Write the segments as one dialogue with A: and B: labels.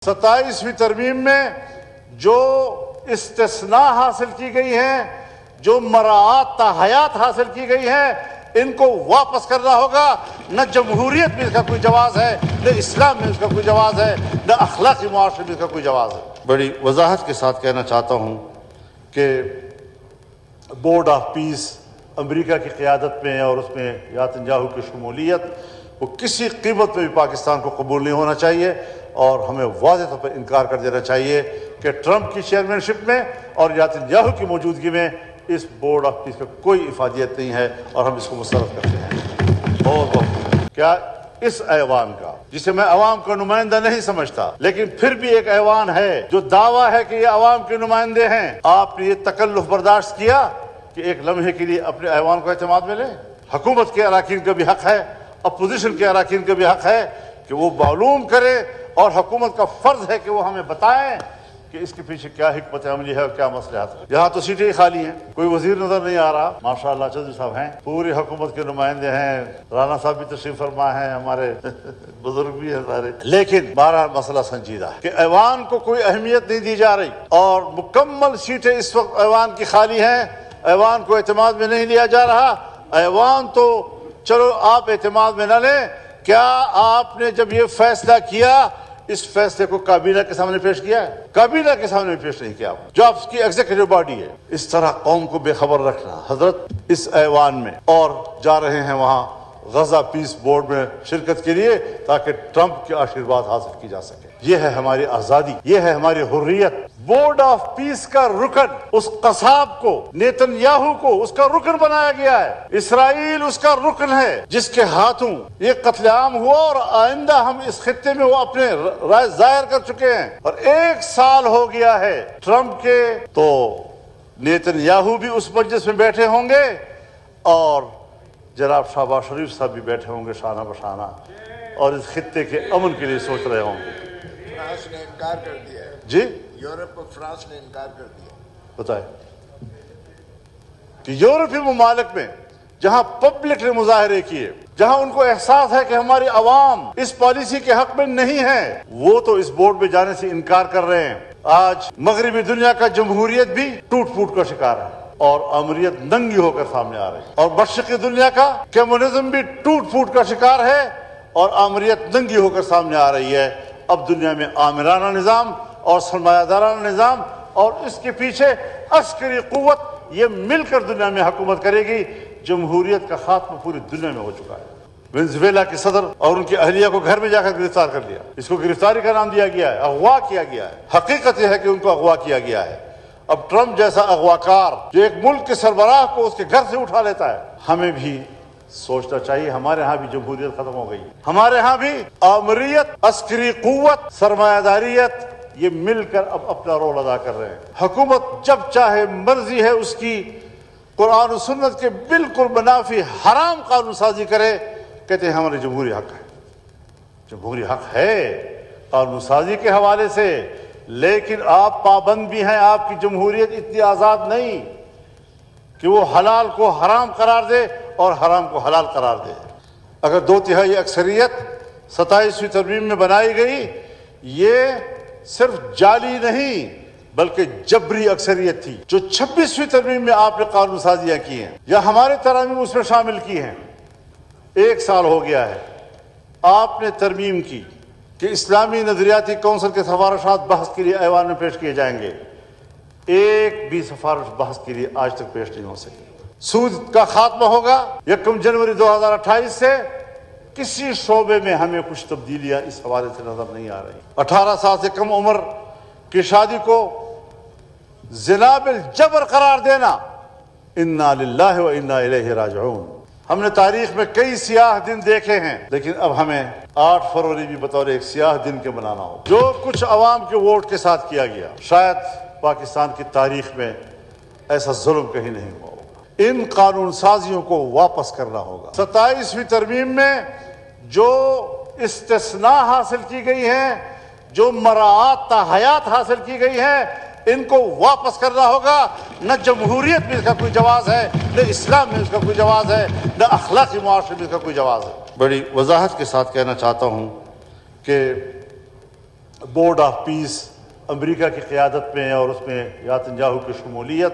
A: 27वीं तरमीम में जो इस्तिस्ना हासिल की गई है, जो मराआत हयात हासिल की गई है, इनको वापस करना होगा। न जमहूरियत में इसका कोई जवाज है, न इस्लाम में इसका कोई जवाज है, न अखलाकी मुआशरे में इसका कोई जवाज है। बड़ी वजाहत के साथ कहना चाहता हूँ कि बोर्ड ऑफ पीस अमेरिका की क़यादत में और उसमें नेतन्याहू की शमूलियत वो किसी कीमत पर भी पाकिस्तान को कबूल नहीं होना चाहिए और हमें वाज़ेह तौर पर इनकार कर देना चाहिए कि ट्रंप की चेयरमैनशिप में और नेतन्याहू की मौजूदगी में इस बोर्ड ऑफ पीस का कोई इफादियत नहीं है और हम इसको मुस्तरद करते हैं। और क्या इस ऐवान का, जिसे मैं अवाम का नुमाइंदा नहीं समझता, लेकिन फिर भी एक ऐवान है जो दावा है कि ये अवाम के नुमाइंदे हैं, आपने ये तकल्लुफ बर्दाश्त किया कि एक लम्हे के लिए अपने ऐवान को एतमाद में लें? हुकूमत के अराकीन का भी हक है, अपोजिशन के अराकीन का भी हक है कि वो मालूम करे और हुकूमत का फर्ज है कि वो हमें बताएं कि इसके पीछे क्या हिकमत अमली है और क्या मसलहत है। यहाँ तो सीटें खाली हैं, कोई वजीर नजर नहीं आ रहा। माशाअल्लाह चौधरी साहब हैं, पूरी हुकूमत के नुमाइंदे हैं, राना साहब भी तशरीफ फरमा हैं, हमारे बुजुर्ग भी हैं सारे। लेकिन बहरहाल मसला संजीदा है कि ऐवान को कोई अहमियत नहीं दी जा रही और मुकम्मल सीटें इस वक्त ऐवान की खाली हैं। ऐवान को एतमाद में नहीं लिया जा रहा। ऐवान तो चलो आप एतमाद में न लें, क्या आपने जब ये फैसला किया इस फैसले को काबीना के सामने पेश किया है? काबीना के सामने पेश नहीं किया, जो आपकी एग्जीक्यूटिव बॉडी है। इस तरह कौम को बेखबर रखना। हजरत इस ऐवान में और जा रहे हैं वहां गजा पीस बोर्ड में शिरकत के लिए ताकि ट्रंप के आशीर्वाद हासिल की जा सके। ये है हमारी आजादी, ये है हमारी हुर्रियत। बोर्ड ऑफ पीस का रुकन उस कसाब को, नेतन्याहू को उसका रुकन बनाया गया है। इसराइल उसका रुकन है जिसके हाथों ये कत्लेआम हुआ और आइंदा हम इस खित्ते में वो अपने राय जाहिर कर चुके हैं। और 1 साल हो गया है ट्रंप के, तो नेतन्याहू भी उस मजलिस में बैठे होंगे और जनाब शहबाज शरीफ साहब भी बैठे होंगे शाना बशाना और इस खित्ते के अमन के लिए सोच रहे होंगे।
B: फ्रांस ने इनकार कर दिया है
A: जी,
B: यूरोप और फ्रांस ने इनकार कर दिया।
A: बताए कि यूरोपीय ममालिक में जहां पब्लिक ने मुजाहरे किए, जहां उनको एहसास है कि हमारी अवाम इस पॉलिसी के हक में नहीं है, वो तो इस बोर्ड में जाने से इनकार कर रहे हैं। आज मगरबी दुनिया का जमहूरियत भी टूट फूट का शिकार है और अमरीयत नंगी होकर सामने आ रही है और मशरक़ी दुनिया का कम्युनिज्म भी टूट फूट का शिकार है और अमरीयत नंगी होकर सामने आ रही है। अब दुनिया में आमिराना निज़ाम और सरमायादाराना निज़ाम और इसके पीछे अस्करी कुव्वत ये मिलकर दुनिया में हुकूमत करेगी। जमहूरियत का खात्मा पूरी दुनिया में हो चुका है। वेनेजुएला के सदर और उनकी अहलिया को घर में जाकर गिरफ्तार कर लिया। इसको गिरफ्तारी का नाम दिया गया है, अगवा किया गया है। हकीकत यह है कि उनको अगवा किया गया है। अब ट्रंप जैसा अगवाकार जो एक मुल्क के सरबराह को उसके घर से उठा लेता है, हमें भी सोचना चाहिए हमारे यहाँ भी जमहूरियत खत्म हो गई। हमारे यहाँ भी आमरीयत, अस्करी कुव्वत, सरमायादारियत ये मिलकर अब अपना रोल अदा कर रहे हैं। हुकूमत जब चाहे मर्जी है उसकी कुरान और सुन्नत के बिल्कुल मुनाफी हराम कानून साजी करे, कहते हैं हमारे जमहूरी हक है। जमहूरी हक है कानून साजी के हवाले से, लेकिन आप पाबंद भी हैं। आपकी जमहूरियत इतनी आज़ाद नहीं कि वो हलाल को हराम करार दे और हराम को हलाल करार दे। अगर 2/3 अक्सरियत 27वीं तरमीम में बनाई गई, ये सिर्फ जाली नहीं बल्कि जबरी अक्सरियत थी। जो 26वीं तरमीम में आपने कानून साजियाँ की हैं या हमारे तरामीम उसमें शामिल की हैं, 1 साल हो गया है आपने तरमीम की कि इस्लामी नजरियाती कौंसिल के सिफारिशात बहस के लिए ऐवान में पेश किए जाएंगे। एक भी सिफारिश बहस के लिए आज तक पेश नहीं हो सकी। सूद का खात्मा होगा 1 जनवरी 2028 से। किसी शोबे में हमें कुछ तब्दीलियां इस हवाले से नजर नहीं आ रही। 18 साल से कम उम्र की शादी को ज़िना बिल जबर करार देना, इन्ना लिल्लाहि व इन्ना इलैहि राजिऊन। हमने तारीख में कई सियाह दिन देखे हैं, लेकिन अब हमें 8 फरवरी भी बतौर एक सियाह दिन के मनाना हो। जो कुछ अवाम के वोट के साथ किया गया, शायद पाकिस्तान की तारीख में ऐसा जुल्म कहीं नहीं हुआ होगा। इन कानून साजियों को वापस करना होगा। 27वीं तरमीम में जो इस्तिस्ना हासिल की गई है, जो मराआत हयात हासिल की गई है, इनको वापस करना होगा। न जमहूरियत में इसका कोई जवाज है, न इस्लाम में इसका कोई जवाज है, न अखलाकी मुआशरे में इसका कोई जवाज है। बड़ी वजाहत के साथ कहना चाहता हूँ कि بورڈ آف پیس امریکہ کی قیادت میں اور اس میں نیتنیاہو کی شمولیت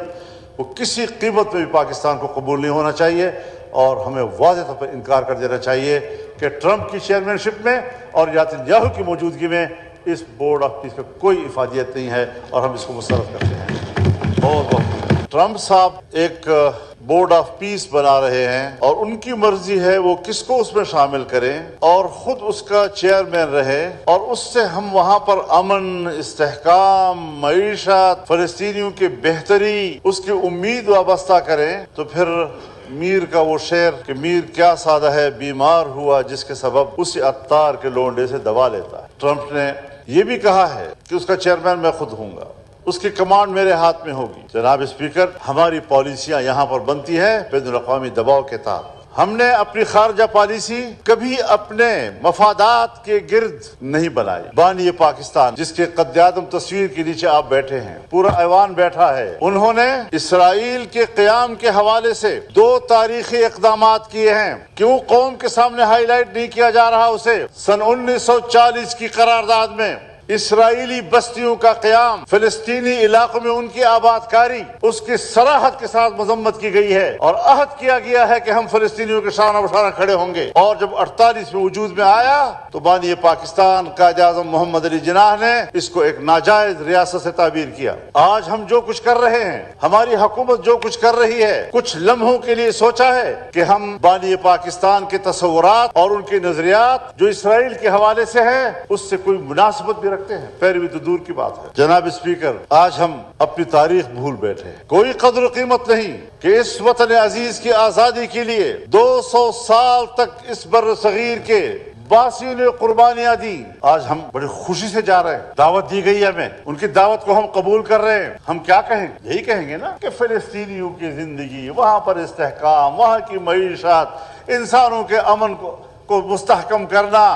A: وہ کسی قیمت میں بھی پاکستان کو قبول نہیں ہونا چاہیے، اور ہمیں واضح طور پر انکار کر دینا چاہیے کہ ٹرمپ کی چیئرمین شپ میں اور نیتنیاہو کی موجودگی میں اس بورڈ آف پیس کا کوئی افادیت نہیں ہے، اور ہم اس کو مسترد کرتے ہیں۔ بہت بہت ٹرمپ صاحب ایک بورڈ آف پیس بنا رہے ہیں، اور ان کی مرضی ہے وہ کس کو اس میں شامل کریں اور خود اس کا چیئرمین رہے، اور اس سے ہم وہاں پر امن، استحکام، معیشت، فلسطینیوں کی بہتری، اس کی امید وابستہ کریں، تو پھر میر کا وہ شعر کہ میر کیا سادہ ہے بیمار ہوا جس کے سبب اسی عطار کے لونڈے سے دوا لیتا ہے۔ ٹرمپ نے یہ بھی کہا ہے کہ اس کا چیئرمین میں خود ہوں گا، اس کی کمانڈ میرے ہاتھ میں ہوگی۔ جناب اسپیکر، ہماری پالیسیاں یہاں پر بنتی ہیں بین الاقوامی دباؤ کے تحت۔ ہم نے اپنی خارجہ پالیسی کبھی اپنے مفادات کے گرد نہیں بنائی۔ بانی پاکستان جس کے قد اعظم تصویر کے نیچے آپ بیٹھے ہیں، پورا ایوان بیٹھا ہے، انہوں نے اسرائیل کے قیام کے حوالے سے 2 تاریخی اقدامات کیے ہیں۔ کیوں قوم کے سامنے ہائی لائٹ نہیں کیا جا رہا اسے؟ سن 1940 کی قرارداد میں اسرائیلی بستیوں کا قیام، فلسطینی علاقوں میں ان کی آباد کاری، اس کی صراحت کے ساتھ مذمت کی گئی ہے، اور عہد کیا گیا ہے کہ ہم فلسطینیوں کے شانہ بشانہ کھڑے ہوں گے۔ اور جب 48 میں وجود میں آیا تو بانی پاکستان قائد اعظم محمد علی جناح نے اس کو ایک ناجائز ریاست سے تعبیر کیا۔ آج ہم جو کچھ کر رہے ہیں، ہماری حکومت جو کچھ کر رہی ہے، کچھ لمحوں کے لیے سوچا ہے کہ ہم بانی پاکستان کے تصورات اور ان کے نظریات جو اسرائیل کے حوالے سے ہیں اس سے کوئی مناسبت بھی رکھتے ہیں؟ پیروی تو دور کی بات ہے۔ جناب اسپیکر، آج ہم اپنی تاریخ بھول بیٹھے ہیں۔ کوئی قدر و قیمت نہیں کہ اس وطن عزیز کی آزادی کے لیے 200 سال تک اس بر صغیر کے باسیوں نے قربانیاں دی۔ آج ہم بڑی خوشی سے جا رہے ہیں، دعوت دی گئی ہمیں، ان کی دعوت کو ہم قبول کر رہے ہیں۔ ہم کیا کہیں گے؟ یہی کہیں گے نا کہ فلسطینیوں کی زندگی، وہاں پر استحکام، وہاں کی معیشت، انسانوں کے امن کو مستحکم کرنا،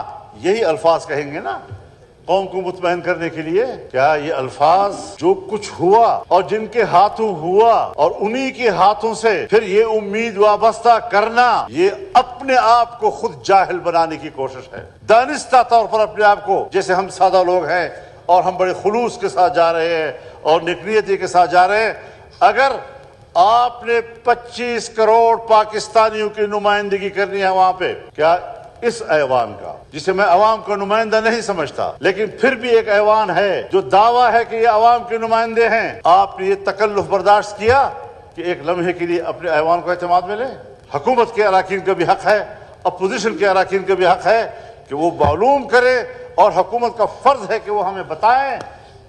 A: یہی الفاظ کہیں گے نا قوم کو مطمئن کرنے کے لیے۔ کیا یہ الفاظ جو کچھ ہوا اور جن کے ہاتھوں ہوا اور انہی کے ہاتھوں سے پھر یہ امید وابستہ کرنا، یہ اپنے آپ کو خود جاہل بنانے کی کوشش ہے؟ دانستہ طور پر اپنے آپ کو، جیسے ہم سادہ لوگ ہیں اور ہم بڑے خلوص کے ساتھ جا رہے ہیں اور نیکنیتی کے ساتھ جا رہے ہیں، اگر آپ نے 25 کروڑ پاکستانیوں کی نمائندگی کرنی ہے وہاں پہ، کیا اس ایوان کا، جسے میں عوام کا نمائندہ نہیں سمجھتا لیکن پھر بھی ایک ایوان ہے جو دعویٰ ہے کہ یہ عوام کے نمائندے ہیں، آپ نے یہ تکلف برداشت کیا کہ ایک لمحے کے لیے اپنے ایوان کو اعتماد میں لیں؟ حکومت کے اراکین کا بھی حق ہے، اپوزیشن کے اراکین کا بھی حق ہے کہ وہ معلوم کرے، اور حکومت کا فرض ہے کہ وہ ہمیں بتائیں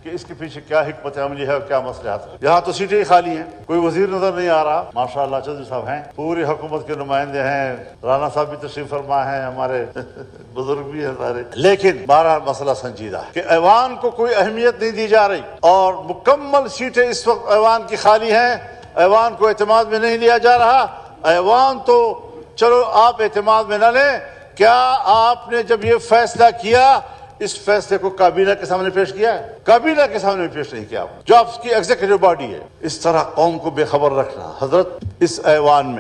A: کہ اس کے پیچھے کیا حکمت عملی ہے اور کیا مصلحت ہے۔ یہاں تو سیٹیں ہی خالی ہیں، کوئی وزیر نظر نہیں آ رہا۔ ماشاءاللہ چودھری صاحب ہیں، پوری حکومت کے نمائندے ہیں، رانا صاحب بھی تشریف فرما ہیں، ہمارے بزرگ بھی ہیں سارے، لیکن بہرحال مسئلہ سنجیدہ ہے کہ ایوان کو کوئی اہمیت نہیں دی جا رہی، اور مکمل سیٹیں اس وقت ایوان کی خالی ہیں، ایوان کو اعتماد میں نہیں لیا جا رہا۔ ایوان تو چلو آپ اعتماد میں نہ لیں، کیا آپ نے جب یہ فیصلہ کیا اس فیصلے کو کابینہ کے سامنے پیش کیا ہے؟ کابینہ کے سامنے پیش نہیں کیا، جو آپ کی ایگزیکٹو باڈی ہے۔ اس طرح قوم کو بے خبر رکھنا، حضرت اس ایوان میں